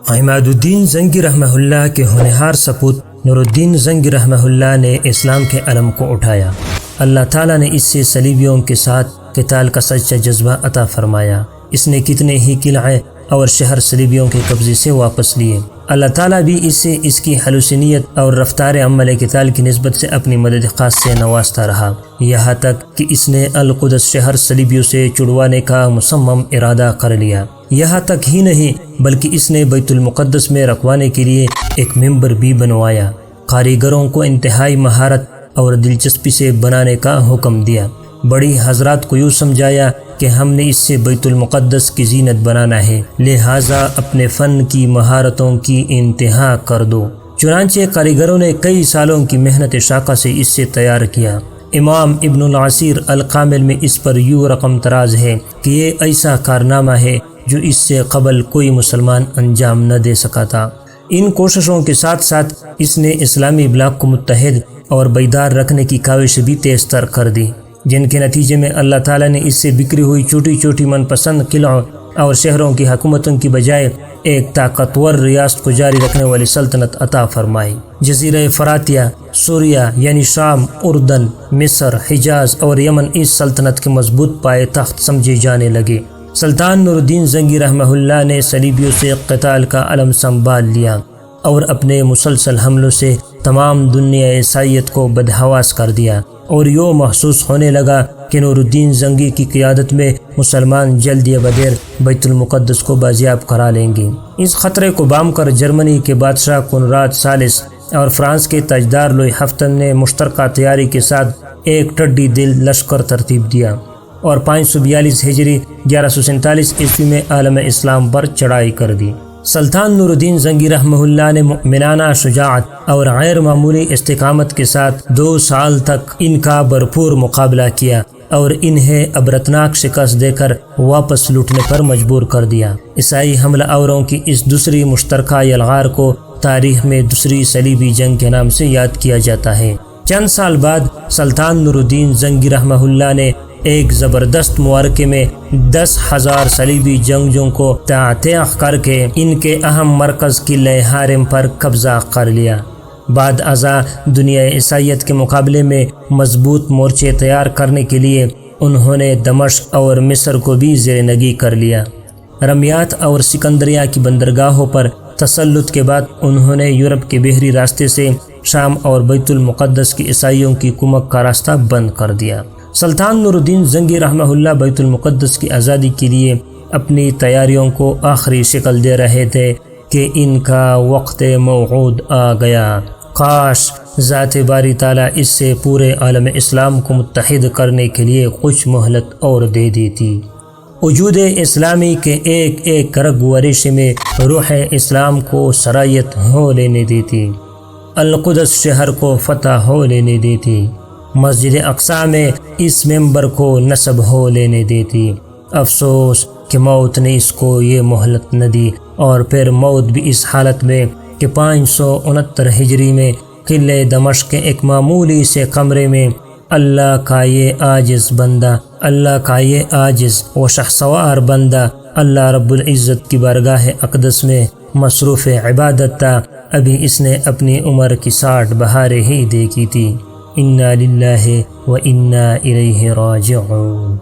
عماد الدین زنگی رحمہ اللہ کے ہونہار سپوت نور الدین زنگی رحمہ اللہ نے اسلام کے علم کو اٹھایا۔ اللہ تعالیٰ نے اس سے صلیبیوں کے ساتھ قتال کا سچا جذبہ عطا فرمایا۔ اس نے کتنے ہی قلعے اور شہر صلیبیوں کے قبضے سے واپس لیے۔ اللہ تعالیٰ بھی اس سے اس کی حسنیت اور رفتار عمل قتال کی نسبت سے اپنی مدد خاص سے نوازتا رہا، یہاں تک کہ اس نے القدس شہر صلیبیوں سے چھڑوانے کا مصمم ارادہ کر لیا۔ یہاں تک ہی نہیں بلکہ اس نے بیت المقدس میں رکھوانے کے لیے ایک ممبر بھی بنوایا۔ کاریگروں کو انتہائی مہارت اور دلچسپی سے بنانے کا حکم دیا۔ بڑی حضرات کو یوں سمجھایا کہ ہم نے اس سے بیت المقدس کی زینت بنانا ہے، لہٰذا اپنے فن کی مہارتوں کی انتہا کر دو۔ چنانچہ کاریگروں نے کئی سالوں کی محنت شاقہ سے اس سے تیار کیا۔ امام ابن العثیر الکامل میں اس پر یوں رقم تراز ہے کہ یہ ایسا کارنامہ ہے جو اس سے قبل کوئی مسلمان انجام نہ دے سکا تھا۔ ان کوششوں کے ساتھ ساتھ اس نے اسلامی بلاک کو متحد اور بیدار رکھنے کی کاوش بھی تیز تر کر دی، جن کے نتیجے میں اللہ تعالیٰ نے اس سے بکھری ہوئی چھوٹی چھوٹی من پسند قلعوں اور شہروں کی حکومتوں کی بجائے ایک طاقتور ریاست کو جاری رکھنے والی سلطنت عطا فرمائی۔ جزیرہ فراتیہ، سوریہ یعنی شام، اردن، مصر، حجاز اور یمن اس سلطنت کے مضبوط پائے تخت سمجھے جانے لگے۔ سلطان نور الدین زنگی رحمہ اللہ نے صلیبیوں سے قتال کا علم سنبھال لیا اور اپنے مسلسل حملوں سے تمام دنیا عیسائیت کو بدحواس کر دیا، اور یوں محسوس ہونے لگا کہ نور الدین زنگی کی قیادت میں مسلمان جلد یا بدیر بیت المقدس کو بازیاب کرا لیں گے۔ اس خطرے کو بام کر جرمنی کے بادشاہ کنراد ثالث اور فرانس کے تاجدار لوئی ہفتن نے مشترکہ تیاری کے ساتھ ایک ٹڈی دل لشکر ترتیب دیا اور 542 ہجری 1147 عیسوی میں عالم اسلام پر چڑھائی کر دی۔ سلطان نور الدین زنگی رحمہ اللہ نے مؤمنانہ شجاعت اور غیر معمولی استقامت کے ساتھ 2 سال تک ان کا بھرپور مقابلہ کیا اور انہیں عبرتناک شکست دے کر واپس لوٹنے پر مجبور کر دیا۔ عیسائی حملہ آوروں کی اس دوسری مشترکہ یلغار کو تاریخ میں دوسری صلیبی جنگ کے نام سے یاد کیا جاتا ہے۔ چند سال بعد سلطان نور الدین زنگی رحمہ اللہ نے ایک زبردست معرکے میں 10,000 صلیبی جنگجوؤں کو تحت کر کے ان کے اہم مرکز قلعہ حارم پر قبضہ کر لیا۔ بعد ازاں دنیا عیسائیت کے مقابلے میں مضبوط مورچے تیار کرنے کے لیے انہوں نے دمشق اور مصر کو بھی زیر نگی کر لیا۔ رمیات اور سکندریہ کی بندرگاہوں پر تسلط کے بعد انہوں نے یورپ کے بحری راستے سے شام اور بیت المقدس کی عیسائیوں کی کمک کا راستہ بند کر دیا۔ سلطان نور الدین زنگی رحمہ اللہ بیت المقدس کی آزادی کے لیے اپنی تیاریوں کو آخری شکل دے رہے تھے کہ ان کا وقت موعود آ گیا۔ کاش ذات باری تعالیٰ اس سے پورے عالم اسلام کو متحد کرنے کے لیے کچھ مہلت اور دے دیتی۔ وجود اسلامی کے ایک ایک رگ و ریشے میں روح اسلام کو سرایت ہو لینے دیتی، القدس شہر کو فتح ہو لینے دیتی، مسجد اقصی میں اس ممبر کو نصب ہو لینے دیتی۔ افسوس کہ موت نے اس کو یہ مہلت نہ دی، اور پھر موت بھی اس حالت میں کہ 569 ہجری میں قلعہ دمشق کے ایک معمولی سے کمرے میں اللہ کا یہ عاجز و شہسوار بندہ اللہ رب العزت کی بارگاہ اقدس میں مصروف عبادت تھا۔ ابھی اس نے اپنی عمر کی 60 بہاریں ہی دیکھی تھی۔ انا للہ و انا الیہ راجعون۔